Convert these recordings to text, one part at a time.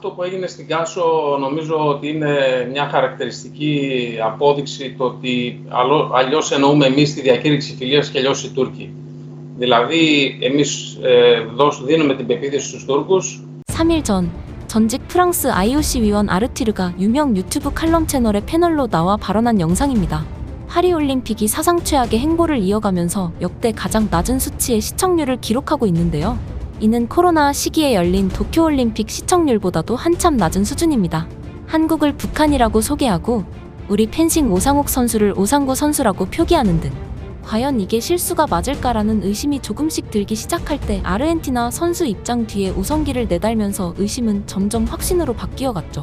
Αυτό που έγινε στην Κάσο νομίζω ότι είναι μια χαρακτηριστική απόδειξη το ότι αλλιώς εννοούμε εμείς τη διακήρυξη φιλίας και αλλιώς οι Τούρκοι. Δηλαδή, εμείς δίνουμε την πεποίθηση στους Τούρκους. 3일 전 전직 프랑스 IOC 위원 아르티르가 유명 유튜브 칼럼 채널의 패널로 나와 발언한 영상입니다. 파리올림픽이 사상 최악의 행보를 이어가면서 역대 가장 낮은 수치의 시청률을 기록하고 있는데요. 이는 코로나 시기에 열린 도쿄올림픽 시청률보다도 한참 낮은 수준입니다. 한국을 북한이라고 소개하고 우리 펜싱 오상욱 선수를 오상구 선수라고 표기하는 등 과연 이게 실수가 맞을까라는 의심이 조금씩 들기 시작할 때 아르헨티나 선수 입장 뒤에 우성기를 내달면서 의심은 점점 확신으로 바뀌어갔죠.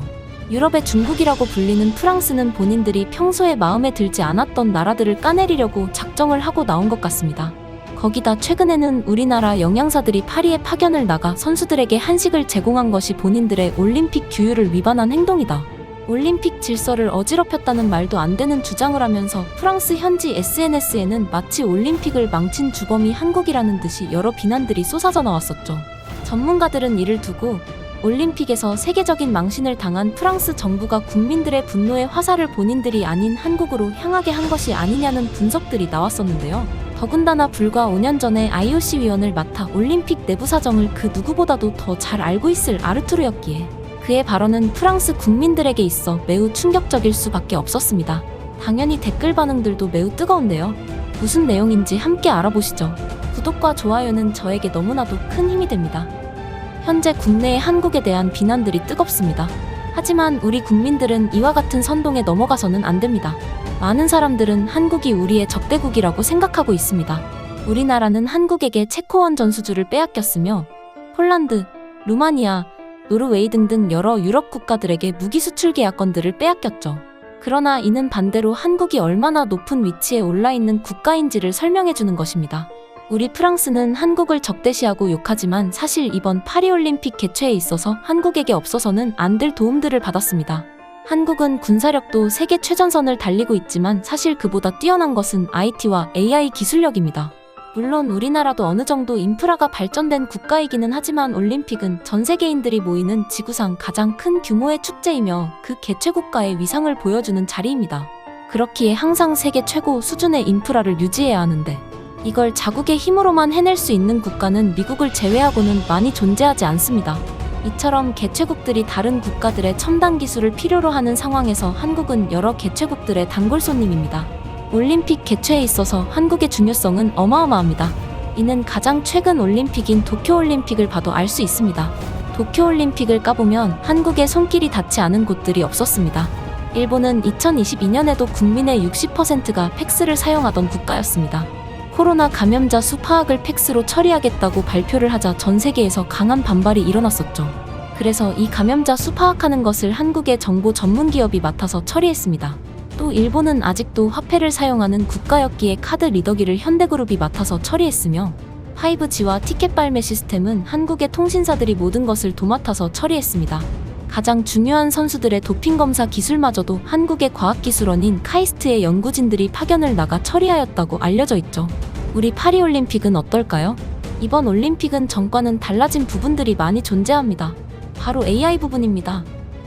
유럽의 중국이라고 불리는 프랑스는 본인들이 평소에 마음에 들지 않았던 나라들을 까내리려고 작정을 하고 나온 것 같습니다. 거기다 최근에는 우리나라 영양사들이 파리에 파견을 나가 선수들에게 한식을 제공한 것이 본인들의 올림픽 규율을 위반한 행동이다. 올림픽 질서를 어지럽혔다는 말도 안 되는 주장을 하면서 프랑스 현지 SNS에는 마치 올림픽을 망친 주범이 한국이라는 듯이 여러 비난들이 쏟아져 나왔었죠. 전문가들은 이를 두고 올림픽에서 세계적인 망신을 당한 프랑스 정부가 국민들의 분노의 화살을 본인들이 아닌 한국으로 향하게 한 것이 아니냐는 분석들이 나왔었는데요. 더군다나 불과 5년 전에 IOC 위원을 맡아 올림픽 내부 사정을 그 누구보다도 더 잘 알고 있을 아르투르였기에 그의 발언은 프랑스 국민들에게 있어 매우 충격적일 수밖에 없었습니다. 당연히 댓글 반응들도 매우 뜨거운데요. 무슨 내용인지 함께 알아보시죠. 구독과 좋아요는 저에게 너무나도 큰 힘이 됩니다. 현재 국내의 한국에 대한 비난들이 뜨겁습니다. 하지만 우리 국민들은 이와 같은 선동에 넘어가서는 안 됩니다. 많은 사람들은 한국이 우리의 적대국이라고 생각하고 있습니다. 우리나라는 한국에게 체코원 전수주를 빼앗겼으며 폴란드, 루마니아, 노르웨이 등등 여러 유럽 국가들에게 무기 수출 계약권들을 빼앗겼죠. 그러나 이는 반대로 한국이 얼마나 높은 위치에 올라 있는 국가인지를 설명해주는 것입니다. 우리 프랑스는 한국을 적대시하고 욕하지만 사실 이번 파리올림픽 개최에 있어서 한국에게 없어서는 안 될 도움들을 받았습니다. 한국은 군사력도 세계 최전선을 달리고 있지만 사실 그보다 뛰어난 것은 IT와 AI 기술력입니다. 물론 우리나라도 어느 정도 인프라가 발전된 국가이기는 하지만 올림픽은 전 세계인들이 모이는 지구상 가장 큰 규모의 축제이며 그 개최 국가의 위상을 보여주는 자리입니다. 그렇기에 항상 세계 최고 수준의 인프라를 유지해야 하는데 이걸 자국의 힘으로만 해낼 수 있는 국가는 미국을 제외하고는 많이 존재하지 않습니다. 이처럼 개최국들이 다른 국가들의 첨단 기술을 필요로 하는 상황에서 한국은 여러 개최국들의 단골 손님입니다. 올림픽 개최에 있어서 한국의 중요성은 어마어마합니다. 이는 가장 최근 올림픽인 도쿄올림픽을 봐도 알 수 있습니다. 도쿄올림픽을 까보면 한국의 손길이 닿지 않은 곳들이 없었습니다. 일본은 2022년에도 국민의 60%가 팩스를 사용하던 국가였습니다. 코로나 감염자 수 파악을 팩스로 처리하겠다고 발표를 하자 전 세계에서 강한 반발이 일어났었죠. 그래서 이 감염자 수 파악하는 것을 한국의 정보 전문 기업이 맡아서 처리했습니다. 또 일본은 아직도 화폐를 사용하는 국가였기에 카드 리더기를 현대그룹이 맡아서 처리했으며 5G와 티켓 발매 시스템은 한국의 통신사들이 모든 것을 도맡아서 처리했습니다. 가장 중요한 선수들의 도핑 검사 기술마저도 한국의 과학기술원인 카이스트의 연구진들이 파견을 나가 처리하였다고 알려져 있죠. 우리 파리올림픽은 어떨까요? 이번 올림픽은 전과는 달라진 부분들이 많이 존재합니다. 바로 AI 부분입니다.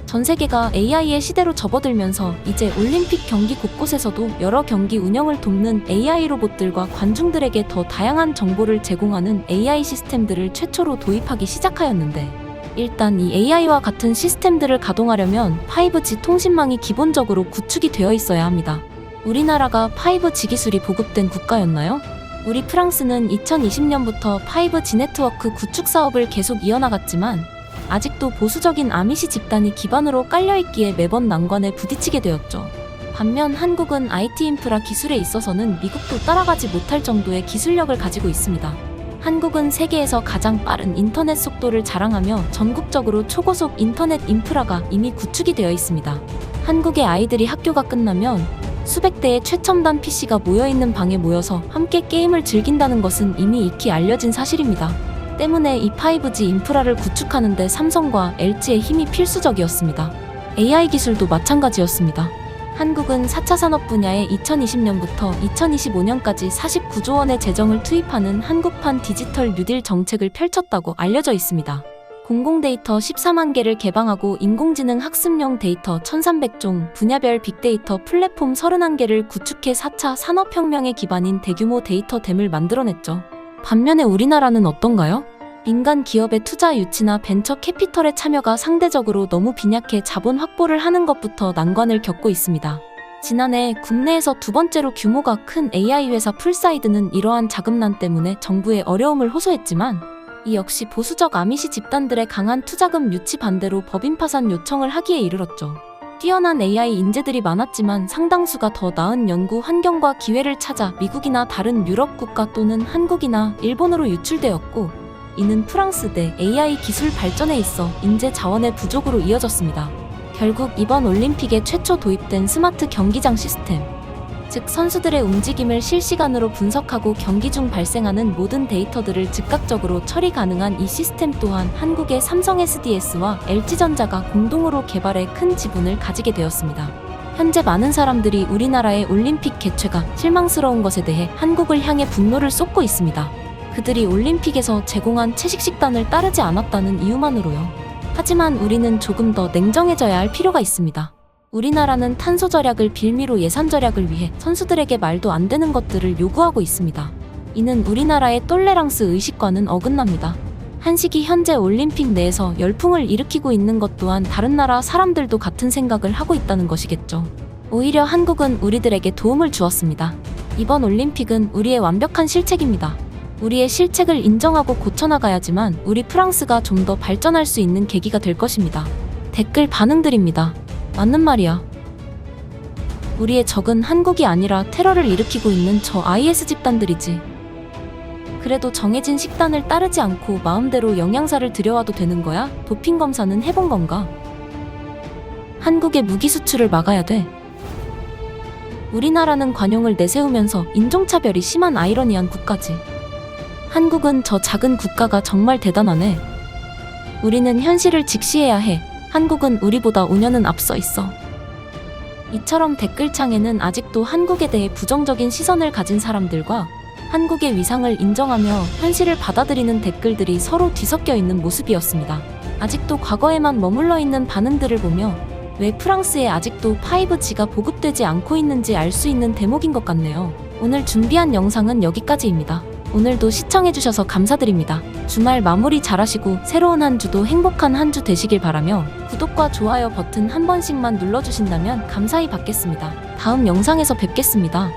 전 세계가 AI의 시대로 접어들면서 이제 올림픽 경기 곳곳에서도 여러 경기 운영을 돕는 AI 로봇들과 관중들에게 더 다양한 정보를 제공하는 AI 시스템들을 최초로 도입하기 시작하였는데 일단 이 AI와 같은 시스템들을 가동하려면 5G 통신망이 기본적으로 구축이 되어 있어야 합니다. 우리나라가 5G 기술이 보급된 국가였나요? 우리 프랑스는 2020년부터 5G 네트워크 구축 사업을 계속 이어나갔지만 아직도 보수적인 아미시 집단이 기반으로 깔려있기에 매번 난관에 부딪히게 되었죠. 반면 한국은 IT 인프라 기술에 있어서는 미국도 따라가지 못할 정도의 기술력을 가지고 있습니다. 한국은 세계에서 가장 빠른 인터넷 속도를 자랑하며 전국적으로 초고속 인터넷 인프라가 이미 구축이 되어 있습니다. 한국의 아이들이 학교가 끝나면 수백 대의 최첨단 PC가 모여있는 방에 모여서 함께 게임을 즐긴다는 것은 이미 익히 알려진 사실입니다. 때문에 이 5G 인프라를 구축하는 데 삼성과 LG의 힘이 필수적이었습니다. AI 기술도 마찬가지였습니다. 한국은 4차 산업 분야에 2020년부터 2025년까지 49조 원의 재정을 투입하는 한국판 디지털 뉴딜 정책을 펼쳤다고 알려져 있습니다. 공공 데이터 14만 개를 개방하고 인공지능 학습용 데이터 1300종, 분야별 빅데이터 플랫폼 31개를 구축해 4차 산업혁명의 기반인 대규모 데이터댐을 만들어냈죠. 반면에 우리나라는 어떤가요? 민간 기업의 투자 유치나 벤처 캐피털의 참여가 상대적으로 너무 빈약해 자본 확보를 하는 것부터 난관을 겪고 있습니다. 지난해 국내에서 두 번째로 규모가 큰 AI 회사 풀사이드는 이러한 자금난 때문에 정부에 어려움을 호소했지만 이 역시 보수적 아미시 집단들의 강한 투자금 유치 반대로 법인 파산 요청을 하기에 이르렀죠. 뛰어난 AI 인재들이 많았지만 상당수가 더 나은 연구 환경과 기회를 찾아 미국이나 다른 유럽 국가 또는 한국이나 일본으로 유출되었고, 이는 프랑스 내 AI 기술 발전에 있어 인재 자원의 부족으로 이어졌습니다. 결국 이번 올림픽에 최초 도입된 스마트 경기장 시스템, 즉 선수들의 움직임을 실시간으로 분석하고 경기 중 발생하는 모든 데이터들을 즉각적으로 처리 가능한 이 시스템 또한 한국의 삼성 SDS와 LG전자가 공동으로 개발해 큰 지분을 가지게 되었습니다. 현재 많은 사람들이 우리나라의 올림픽 개최가 실망스러운 것에 대해 한국을 향해 분노를 쏟고 있습니다. 그들이 올림픽에서 제공한 채식식단을 따르지 않았다는 이유만으로요. 하지만 우리는 조금 더 냉정해져야 할 필요가 있습니다. 우리나라는 탄소 절약을 빌미로 예산 절약을 위해 선수들에게 말도 안 되는 것들을 요구하고 있습니다. 이는 우리나라의 똘레랑스 의식과는 어긋납니다. 한식이 현재 올림픽 내에서 열풍을 일으키고 있는 것 또한 다른 나라 사람들도 같은 생각을 하고 있다는 것이겠죠. 오히려 한국은 우리들에게 도움을 주었습니다. 이번 올림픽은 우리의 완벽한 실책입니다. 우리의 실책을 인정하고 고쳐나가야지만 우리 프랑스가 좀 더 발전할 수 있는 계기가 될 것입니다. 댓글 반응들입니다. 맞는 말이야. 우리의 적은 한국이 아니라 테러를 일으키고 있는 저 IS 집단들이지. 그래도 정해진 식단을 따르지 않고 마음대로 영양사를 들여와도 되는 거야? 도핑 검사는 해본 건가? 한국의 무기 수출을 막아야 돼. 우리나라는 관용을 내세우면서 인종차별이 심한 아이러니한 국가지. 한국은 저 작은 국가가 정말 대단하네. 우리는 현실을 직시해야 해. 한국은 우리보다 5년은 앞서 있어. 이처럼 댓글창에는 아직도 한국에 대해 부정적인 시선을 가진 사람들과 한국의 위상을 인정하며 현실을 받아들이는 댓글들이 서로 뒤섞여 있는 모습이었습니다. 아직도 과거에만 머물러 있는 반응들을 보며 왜 프랑스에 아직도 5G가 보급되지 않고 있는지 알 수 있는 대목인 것 같네요. 오늘 준비한 영상은 여기까지입니다. 오늘도 시청해주셔서 감사드립니다. 주말 마무리 잘하시고 새로운 한 주도 행복한 한 주 되시길 바라며 구독과 좋아요 버튼 한 번씩만 눌러주신다면 감사히 받겠습니다. 다음 영상에서 뵙겠습니다.